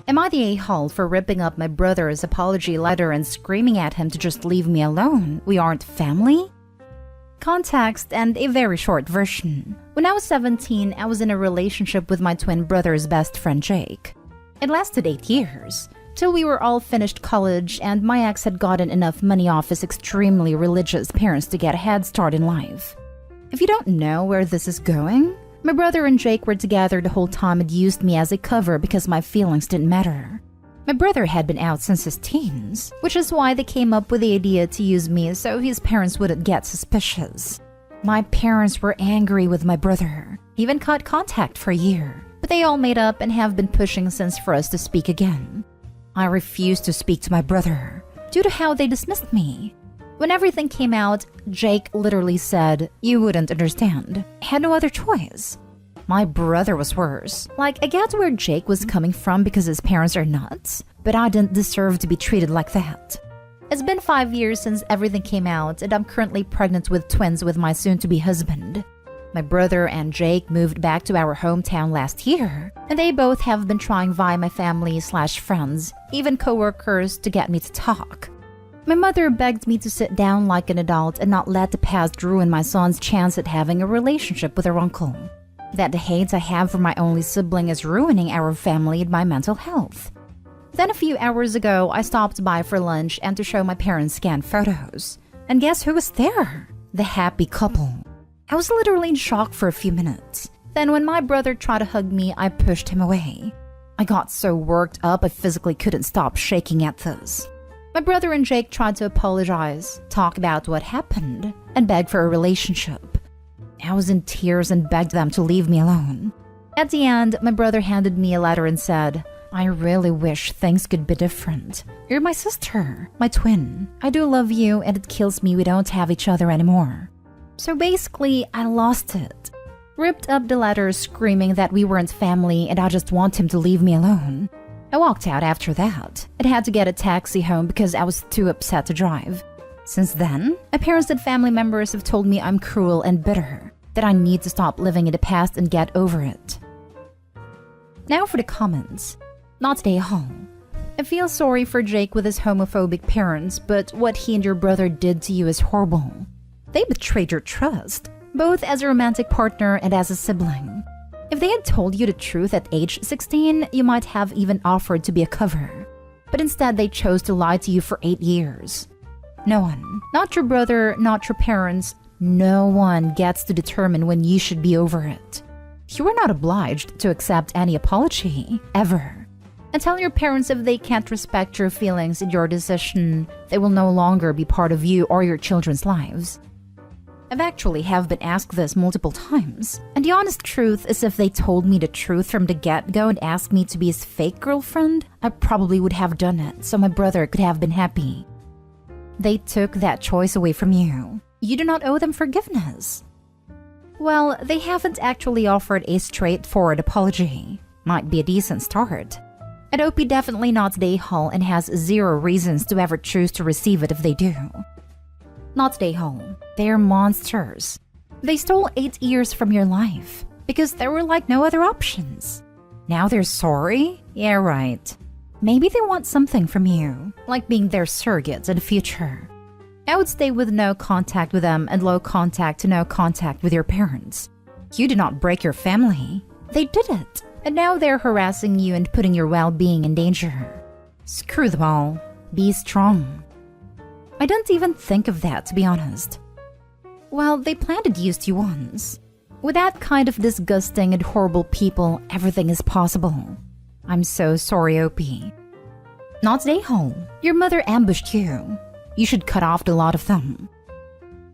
Am I the a-hole for ripping up my brother's apology letter and screaming at him to just leave me alone? We aren't family? Context and a very short version. When I was 17, I was in a relationship with my twin brother's best friend Jake. It lasted 8 years, till we were all finished college and my ex had gotten enough money off his extremely religious parents to get a head start in life. If you don't know where this is going, my brother and Jake were together the whole time and used me as a cover because my feelings didn't matter. My brother had been out since his teens, which is why they came up with the idea to use me so his parents wouldn't get suspicious. My parents were angry with my brother, even cut contact for a year, but they all made up and have been pushing since for us to speak again. I refused to speak to my brother due to how they dismissed me. When everything came out, Jake literally said, "You wouldn't understand." I had no other choice. My brother was worse. Like, I get where Jake was coming from because his parents are nuts, but I didn't deserve to be treated like that. It's been 5 years since everything came out, and I'm currently pregnant with twins with my soon-to-be husband. My brother and Jake moved back to our hometown last year, and they both have been trying via my family/friends, even coworkers, to get me to talk. My mother begged me to sit down like an adult and not let the past ruin my son's chance at having a relationship with her uncle. That the hate I have for my only sibling is ruining our family and my mental health. Then a few hours ago, I stopped by for lunch and to show my parents scanned photos. And guess who was there? The happy couple. I was literally in shock for a few minutes. Then when my brother tried to hug me, I pushed him away. I got so worked up I physically couldn't stop shaking at this. My brother and Jake tried to apologize, talk about what happened, and beg for a relationship. I was in tears and begged them to leave me alone. At the end, my brother handed me a letter and said, "I really wish things could be different. You're my sister, my twin. I do love you and it kills me we don't have each other anymore." So basically, I lost it. Ripped up the letter screaming that we weren't family and I just want him to leave me alone. I walked out after that and had to get a taxi home because I was too upset to drive. Since then, my parents and family members have told me I'm cruel and bitter, that I need to stop living in the past and get over it. Now for the comments. Not stay home. I feel sorry for Jake with his homophobic parents, but what he and your brother did to you is horrible. They betrayed your trust, both as a romantic partner and as a sibling. If they had told you the truth at age 16, you might have even offered to be a cover. But instead, they chose to lie to you for 8 years. No one, not your brother, not your parents, no one gets to determine when you should be over it. You are not obliged to accept any apology, ever. And tell your parents if they can't respect your feelings and your decision, they will no longer be part of you or your children's lives. I've actually have been asked this multiple times, and the honest truth is if they told me the truth from the get-go and asked me to be his fake girlfriend, I probably would have done it so my brother could have been happy. They took that choice away from you. You do not owe them forgiveness. Well, they haven't actually offered a straightforward apology. Might be a decent start. I'd hope you're definitely not the a-hole and has 0 reasons to ever choose to receive it if they do. Not the a-hole. They're monsters. They stole 8 years from your life because there were like no other options. Now they're sorry? Yeah, right. Maybe they want something from you, like being their surrogates in the future. I would stay with no contact with them and low contact to no contact with your parents. You did not break your family. They did it. And now they're harassing you and putting your well-being in danger. Screw them all. Be strong. I don't even think of that, to be honest. Well, they planted used you once. With that kind of disgusting and horrible people, everything is possible. I'm so sorry, Opie. Not stay home. Your mother ambushed you. You should cut off the lot of them.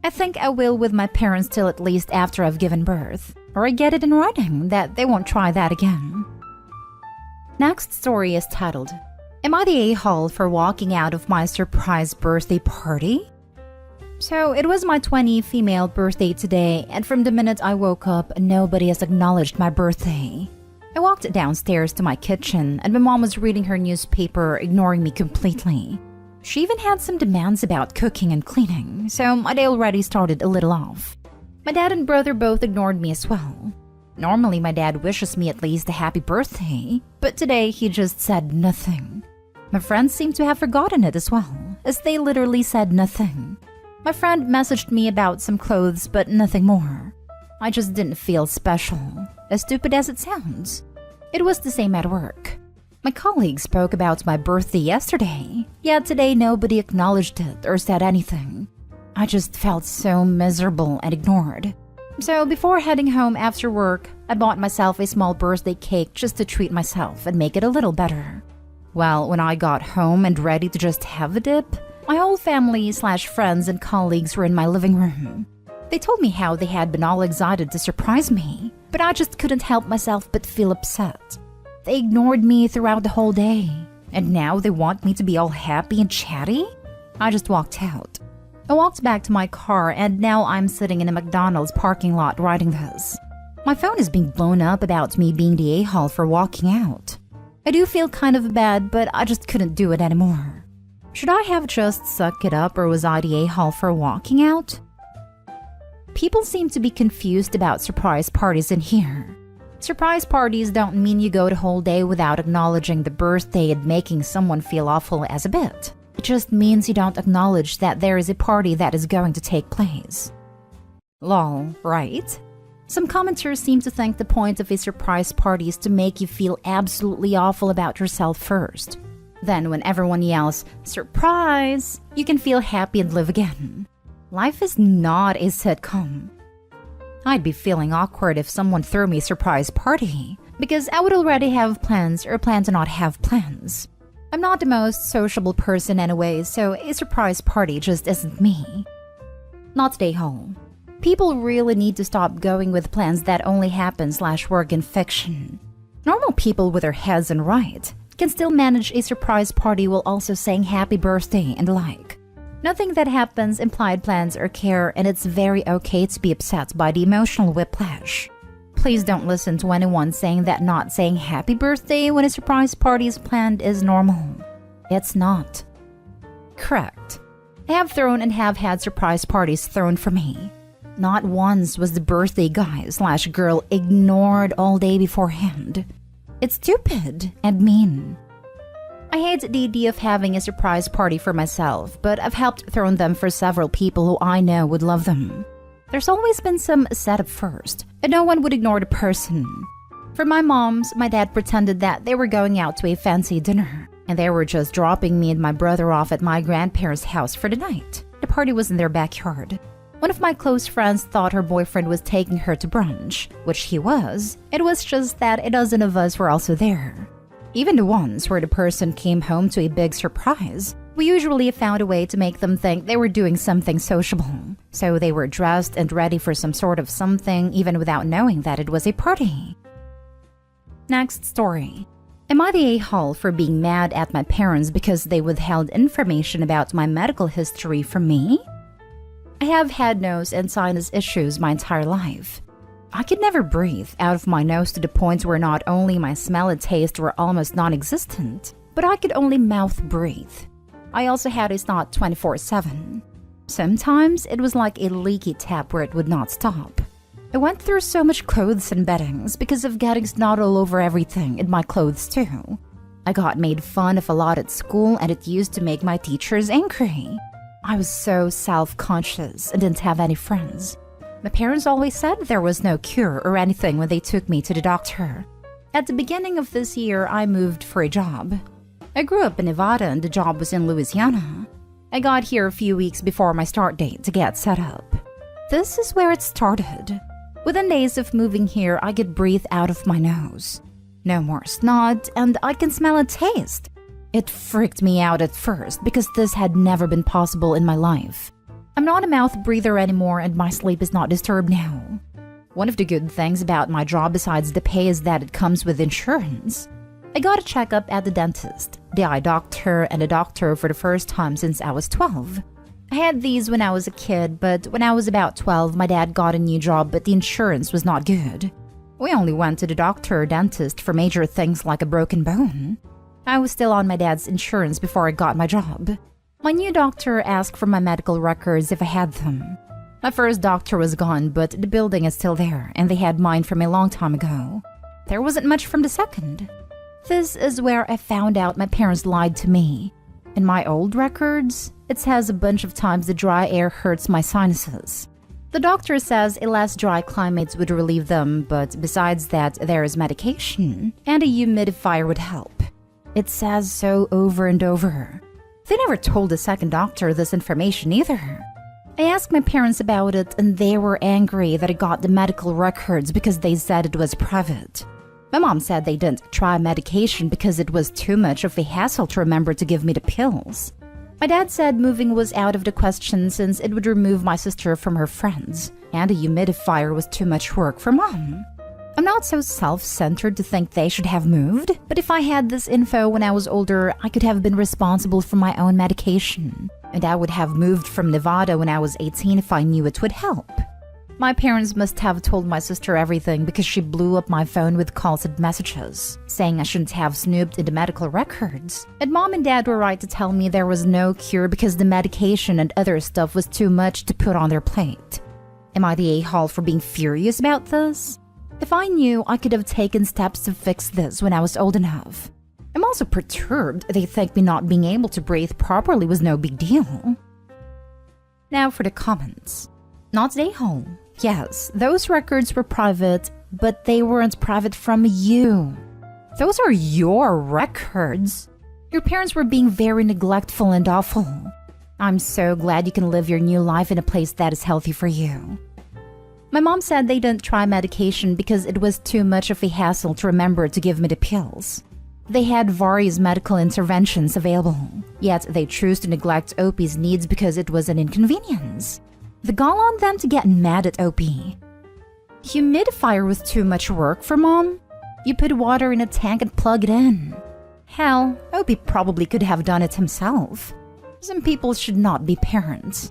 I think I will with my parents till at least after I've given birth. Or I get it in writing that they won't try that again. Next story is titled, "Am I the a-hole for walking out of my surprise birthday party?" So it was my 20th female birthday today, and from the minute I woke up, nobody has acknowledged my birthday. I walked downstairs to my kitchen, and my mom was reading her newspaper, ignoring me completely. She even had some demands about cooking and cleaning, so my day already started a little off. My dad and brother both ignored me as well. Normally, my dad wishes me at least a happy birthday, but today he just said nothing. My friends seem to have forgotten it as well, as they literally said nothing. My friend messaged me about some clothes, but nothing more. I just didn't feel special, as stupid as it sounds. It was the same at work. My colleague spoke about my birthday yesterday, yet today nobody acknowledged it or said anything. I just felt so miserable and ignored. So before heading home after work, I bought myself a small birthday cake just to treat myself and make it a little better. Well, when I got home and ready to just have a dip, my whole family/friends and colleagues were in my living room. They told me how they had been all excited to surprise me, but I just couldn't help myself but feel upset. They ignored me throughout the whole day, and now they want me to be all happy and chatty? I just walked out. I walked back to my car, and now I'm sitting in a McDonald's parking lot writing this. My phone is being blown up about me being the a-hole for walking out. I do feel kind of bad, but I just couldn't do it anymore. Should I have just sucked it up, or was I the a-hole for walking out? People seem to be confused about surprise parties in here. Surprise parties don't mean you go the whole day without acknowledging the birthday and making someone feel awful as a bit. It just means you don't acknowledge that there is a party that is going to take place. Lol, right? Some commenters seem to think the point of a surprise party is to make you feel absolutely awful about yourself first. Then when everyone yells, "Surprise!" you can feel happy and live again. Life is not a sitcom. I'd be feeling awkward if someone threw me a surprise party, because I would already have plans or plan to not have plans. I'm not the most sociable person anyway, so a surprise party just isn't me. Not stay home. People really need to stop going with plans that only happen/work in fiction. Normal people with their heads on right can still manage a surprise party while also saying happy birthday and the like. Nothing that happens implied plans or care, and it's very okay to be upset by the emotional whiplash. Please don't listen to anyone saying that not saying happy birthday when a surprise party is planned is normal. It's not. Correct. I have thrown and have had surprise parties thrown for me. Not once was the birthday guy/girl ignored all day beforehand. It's stupid and mean. I hate the idea of having a surprise party for myself, but I've helped throw them for several people who I know would love them. There's always been some setup first, and no one would ignore the person. For my moms, my dad pretended that they were going out to a fancy dinner, and they were just dropping me and my brother off at my grandparents' house for the night. The party was in their backyard. One of my close friends thought her boyfriend was taking her to brunch, which he was. It was just that a dozen of us were also there. Even the ones where the person came home to a big surprise, we usually found a way to make them think they were doing something sociable. So they were dressed and ready for some sort of something even without knowing that it was a party. Next story. Am I the a-hole for being mad at my parents because they withheld information about my medical history from me? I have had nose and sinus issues my entire life. I could never breathe out of my nose to the point where not only my smell and taste were almost non-existent, but I could only mouth breathe. I also had a snot 24/7. Sometimes it was like a leaky tap where it would not stop. I went through so much clothes and beddings because of getting snot all over everything and my clothes too. I got made fun of a lot at school, and it used to make my teachers angry. I was so self-conscious and didn't have any friends. My parents always said there was no cure or anything when they took me to the doctor. At the beginning of this year, I moved for a job. I grew up in Nevada and the job was in Louisiana. I got here a few weeks before my start date to get set up. This is where it started. Within days of moving here, I could breathe out of my nose. No more snot, and I can smell and taste. It freaked me out at first because this had never been possible in my life. I'm not a mouth breather anymore, and my sleep is not disturbed now. One of the good things about my job besides the pay is that it comes with insurance. I got a checkup at the dentist, the eye doctor, and a doctor for the first time since I was 12. I had these when I was a kid, but when I was about 12, my dad got a new job, but the insurance was not good. We only went to the doctor or dentist for major things like a broken bone. I was still on my dad's insurance before I got my job. My new doctor asked for my medical records if I had them. My first doctor was gone, but the building is still there, and they had mine from a long time ago. There wasn't much from the second. This is where I found out my parents lied to me. In my old records, it says a bunch of times the dry air hurts my sinuses. The doctor says a less dry climate would relieve them, but besides that, there is medication, and a humidifier would help. It says so over and over. They never told the second doctor this information either. I asked my parents about it, and they were angry that I got the medical records because they said it was private. My mom said they didn't try medication because it was too much of a hassle to remember to give me the pills. My dad said moving was out of the question since it would remove my sister from her friends, and a humidifier was too much work for mom. I'm not so self-centered to think they should have moved, but if I had this info when I was older, I could have been responsible for my own medication, and I would have moved from Nevada when I was 18 if I knew it would help. My parents must have told my sister everything because she blew up my phone with calls and messages, saying I shouldn't have snooped in the medical records. And mom and dad were right to tell me there was no cure because the medication and other stuff was too much to put on their plate. Am I the a-hole for being furious about this? If I knew, I could have taken steps to fix this when I was old enough. I'm also perturbed they think me not being able to breathe properly was no big deal. Now for the comments. Not the a-hole. Yes, those records were private, but they weren't private from you. Those are your records. Your parents were being very neglectful and awful. I'm so glad you can live your new life in a place that is healthy for you. My mom said they didn't try medication because it was too much of a hassle to remember to give me the pills. They had various medical interventions available, yet they chose to neglect OP's needs because it was an inconvenience. The gall on them to get mad at OP. Humidifier was too much work for mom. You put water in a tank and plug it in. Hell, OP probably could have done it himself. Some people should not be parents.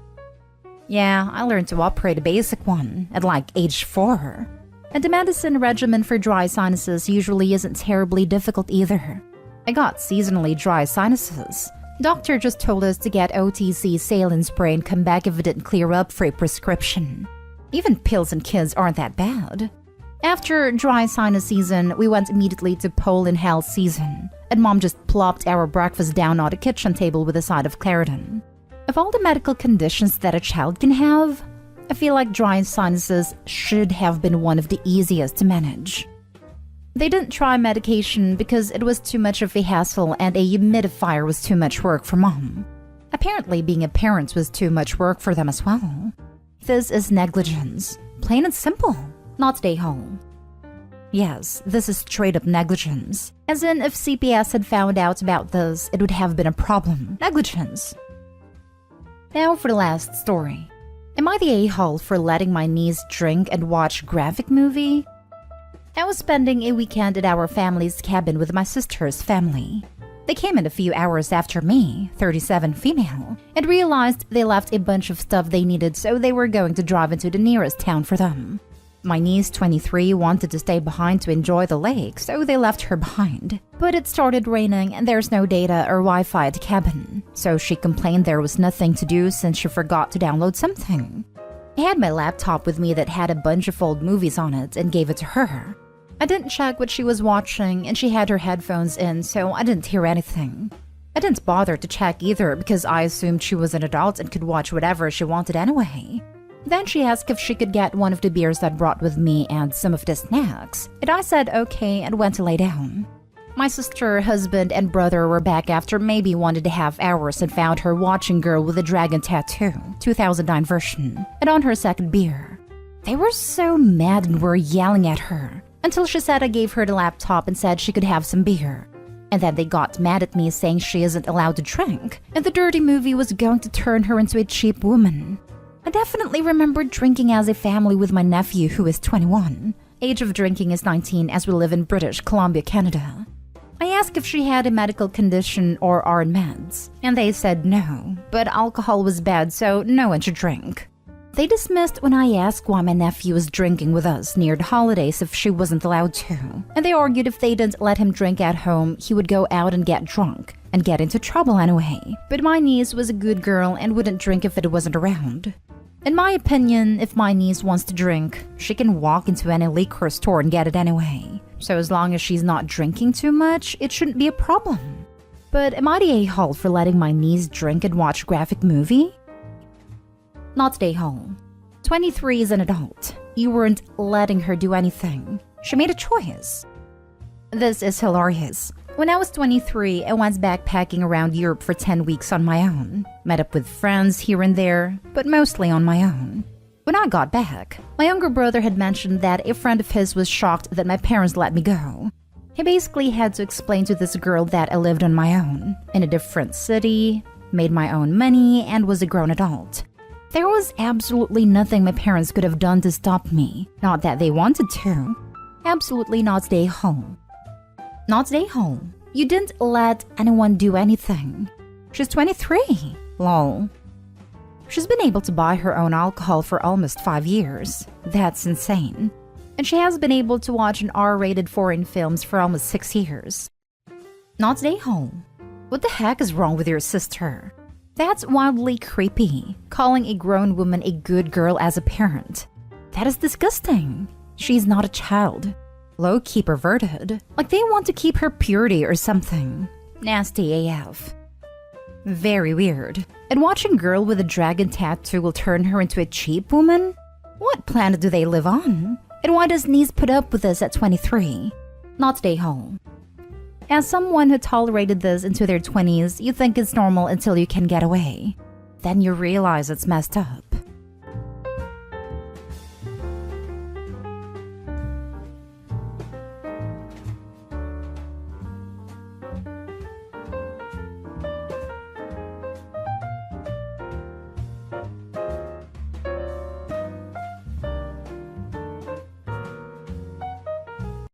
Yeah, I learned to operate a basic one at like age 4. And the medicine regimen for dry sinuses usually isn't terribly difficult either. I got seasonally dry sinuses. Doctor just told us to get OTC saline spray and come back if it didn't clear up for a prescription. Even pills and kids aren't that bad. After dry sinus season, we went immediately to pole and hell season, and mom just plopped our breakfast down on the kitchen table with a side of Claritin. Of all the medical conditions that a child can have, I feel like dry sinuses should have been one of the easiest to manage. They didn't try medication because it was too much of a hassle and a humidifier was too much work for mom. Apparently, being a parent was too much work for them as well. This is negligence. Plain and simple. Not a-hole. Yes, this is straight up negligence. As in, if CPS had found out about this, it would have been a problem. Negligence. Now for the last story. Am I the a-hole for letting my niece drink and watch graphic movie? I was spending a weekend at our family's cabin with my sister's family. They came in a few hours after me, 37 female, and realized they left a bunch of stuff they needed, so they were going to drive into the nearest town for them. My niece, 23, wanted to stay behind to enjoy the lake, so they left her behind. But it started raining and there's no data or Wi-Fi at the cabin, so she complained there was nothing to do since she forgot to download something. I had my laptop with me that had a bunch of old movies on it and gave it to her. I didn't check what she was watching and she had her headphones in, so I didn't hear anything. I didn't bother to check either because I assumed she was an adult and could watch whatever she wanted anyway. Then she asked if she could get one of the beers I brought with me and some of the snacks, and I said okay and went to lay down. My sister, husband, and brother were back after maybe 1.5 hours and found her watching Girl with a Dragon Tattoo, 2009 version, and on her second beer. They were so mad and were yelling at her, until she said I gave her the laptop and said she could have some beer. And then they got mad at me saying she isn't allowed to drink, and the dirty movie was going to turn her into a cheap woman. I definitely remember drinking as a family with my nephew who is 21. Age of drinking is 19 as we live in British Columbia, Canada. I asked if she had a medical condition or are on meds, and they said no, but alcohol was bad so no one should drink. They dismissed when I asked why my nephew was drinking with us near the holidays if she wasn't allowed to, and they argued if they didn't let him drink at home, he would go out and get drunk, and get into trouble anyway. But my niece was a good girl and wouldn't drink if it wasn't around. In my opinion, if my niece wants to drink, she can walk into any liquor store and get it anyway. So as long as she's not drinking too much, it shouldn't be a problem. But am I the a-hole for letting my niece drink and watch a graphic movie? Not the a-hole. 23 is an adult. You weren't letting her do anything. She made a choice. This is hilarious. When I was 23, I went backpacking around Europe for 10 weeks on my own. Met up with friends here and there, but mostly on my own. When I got back, my younger brother had mentioned that a friend of his was shocked that my parents let me go. He basically had to explain to this girl that I lived on my own, in a different city, made my own money, and was a grown adult. There was absolutely nothing my parents could have done to stop me. Not that they wanted to. Absolutely not stay home. Not stay home. You didn't let anyone do anything. She's 23. Lol. She's been able to buy her own alcohol for almost 5 years. That's insane. And she has been able to watch an R-rated foreign films for almost 6 years. Not stay home. What the heck is wrong with your sister? That's wildly creepy, calling a grown woman a good girl as a parent. That is disgusting. She's not a child. Low-key perverted. Like they want to keep her purity or something. Nasty AF. Very weird. And watching girl with a dragon tattoo will turn her into a cheap woman? What planet do they live on? And why does niece put up with this at 23? Not stay home. As someone who tolerated this into their 20s, you think it's normal until you can get away. Then you realize it's messed up.